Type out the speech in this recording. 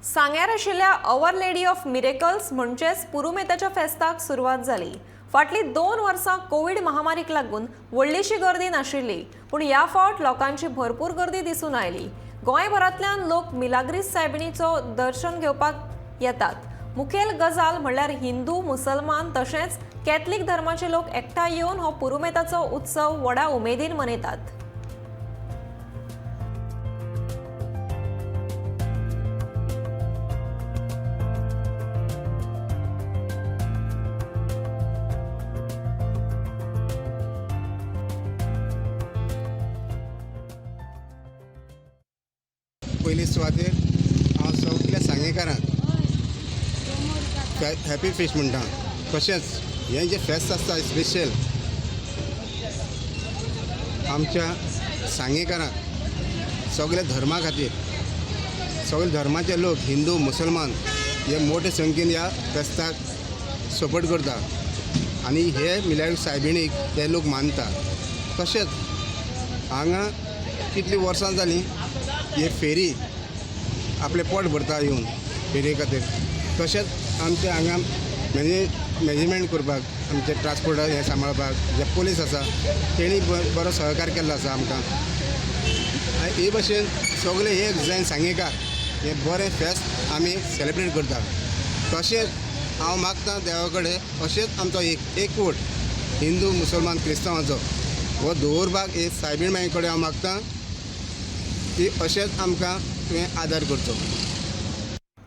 सांग्यार आशिल्ल्या our lady of miracles म्हणजेच पुरुमेताच्या फेस्ताक सुरवात जाली। फाटली 2 वर्सां कोविड महामारीक लागून व्हडलीशी गर्दी नाशिल्ली, पूण ह्या फावट लोकांची भरपूर गर्दी दिसून आयली। गोंयभरांतल्यान लोक मिलाग्रीस सायबिणीचो दर्शन घेवपाक येतात। मुखेल गजाल म्हणल्यार हिंदू, मुसलमान तशेंच कॅथलीक धर्माचे लोक एकठांय येवन हो पुरुमेताचो उत्सव व्हडा उमेदीन मनयतात। पयली सुवातेर हांव सगळ्या सांगेकारांक हॅपी फिश म्हणटा। तशेंच हें जें फेस्त आसता स्पेशल आमच्या सांगेकारांक सगळ्या धर्मा खातीर सगळे धर्माचे लोक हिंदू मुसलमान हे मोठे संख्येन ह्या फेस्ताक सपोर्ट करता आनी हे मिलाग्रीस सायबिणीक ते लोक मानता। तशेंच हांगा कितलीं वर्सां जालीं हे फेरी आपले पोट भरता येवन फेरी खातीर। तशेंच आमचे हांगा मॅनेजमेंट करपाक आमचे ट्रान्सपोर्ट हे सांबाळपाक जे पुलीस आसा तेणी बरो सहकार केल्लो आसा आमकां। हे भशेन सगळे एक जायन सांगेकार हे बरें फेस्त आमी सेलेब्रेट करता। तशेंच हांव मागतां देवा कडेन अशेंच आमचो एकवट हिंदू मुसलमान क्रिस्तांवांचो हो दवरपाक हे सायबीण मांये कडेन हांव मागतां की अशेंच आमकां तुवें आदार करचो।